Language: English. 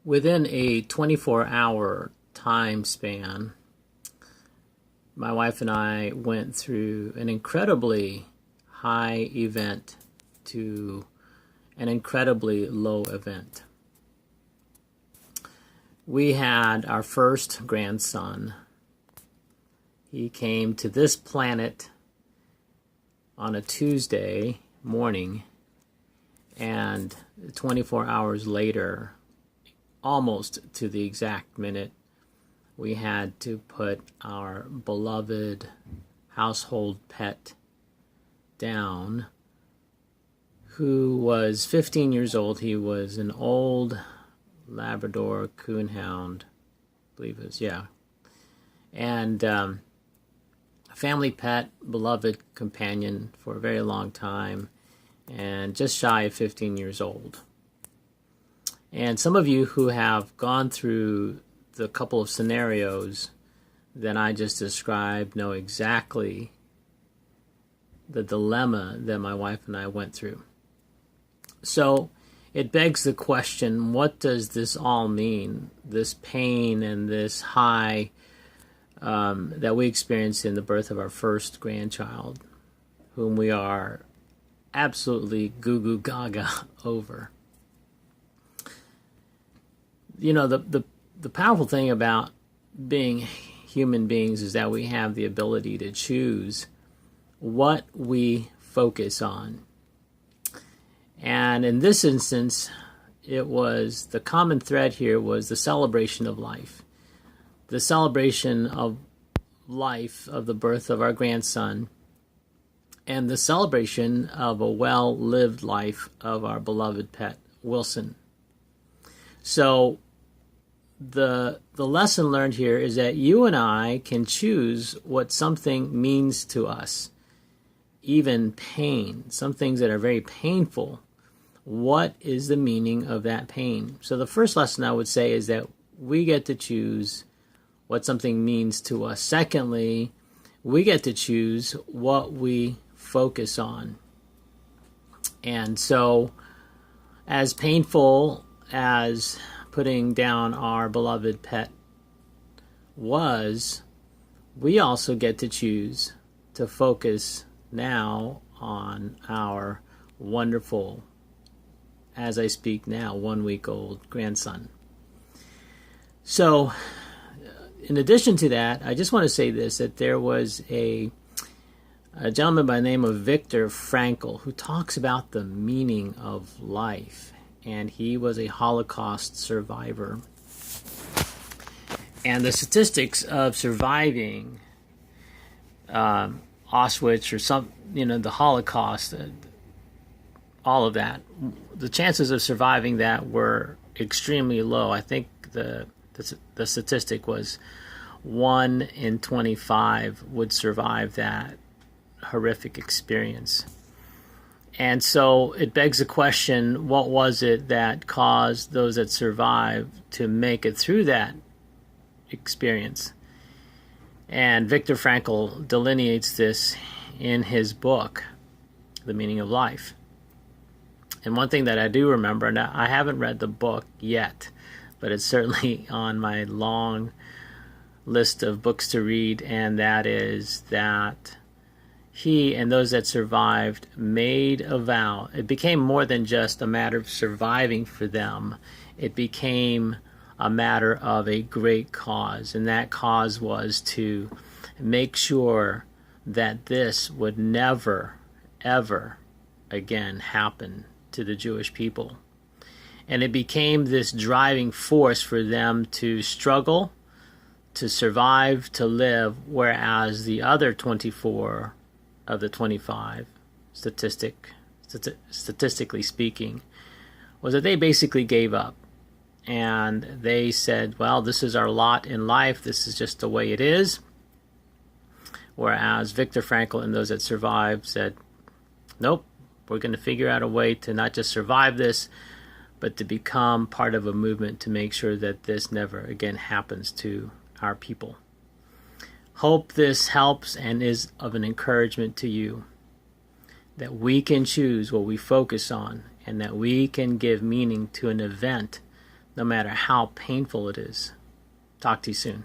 Within a 24-hour time span, my wife and I went through an incredibly high event to an incredibly low event. We had our first grandson. He came to this planet on a Tuesday morning, and 24 hours later, almost to the exact minute, we had to put our beloved household pet down, who was 15 years old. He was an old Labrador coonhound, I believe it was, yeah. And a family pet, beloved companion for a very long time, and just shy of 15 years old. And some of you who have gone through the couple of scenarios that I just described know exactly the dilemma that my wife and I went through. So it begs the question, what does this all mean? This pain and this high that we experienced in the birth of our first grandchild, whom we are absolutely goo-goo gaga over. You know, the powerful thing about being human beings is that we have the ability to choose what we focus on. And in this instance, it was the common thread here was the celebration of life. The celebration of life, of the birth of our grandson, and the celebration of a well-lived life of our beloved pet, Wilson. So the lesson learned here is that you and I can choose what something means to us, even pain, some things that are very painful. What is the meaning of that pain? So the first lesson I would say is that we get to choose what something means to us. Secondly, we get to choose what we focus on. And so, as painful as putting down our beloved pet was, we also get to choose to focus now on our wonderful, as I speak now, 1-week-old grandson. So, in addition to that, I just want to say this, that there was a gentleman by the name of Viktor Frankl who talks about the meaning of life. And he was a Holocaust survivor. And the statistics of surviving Auschwitz or the Holocaust, all of that, the chances of surviving that were extremely low. I think the statistic was 1 in 25 would survive that horrific experience. And so it begs the question, what was it that caused those that survived to make it through that experience? And Viktor Frankl delineates this in his book, The Meaning of Life. And one thing that I do remember, and I haven't read the book yet, but it's certainly on my long list of books to read, and that is that he and those that survived made a vow. It became more than just a matter of surviving for them. It became a matter of a great cause, and that cause was to make sure that this would never, ever again happen to the Jewish people. And it became this driving force for them to struggle, to survive, to live, whereas the other 24 of the 25, statistically speaking, was that they basically gave up. And they said, well, this is our lot in life. This is just the way it is. Whereas Viktor Frankl and those that survived said, nope, we're going to figure out a way to not just survive this, but to become part of a movement to make sure that this never again happens to our people. Hope this helps and is of an encouragement to you, that we can choose what we focus on and that we can give meaning to an event no matter how painful it is. Talk to you soon.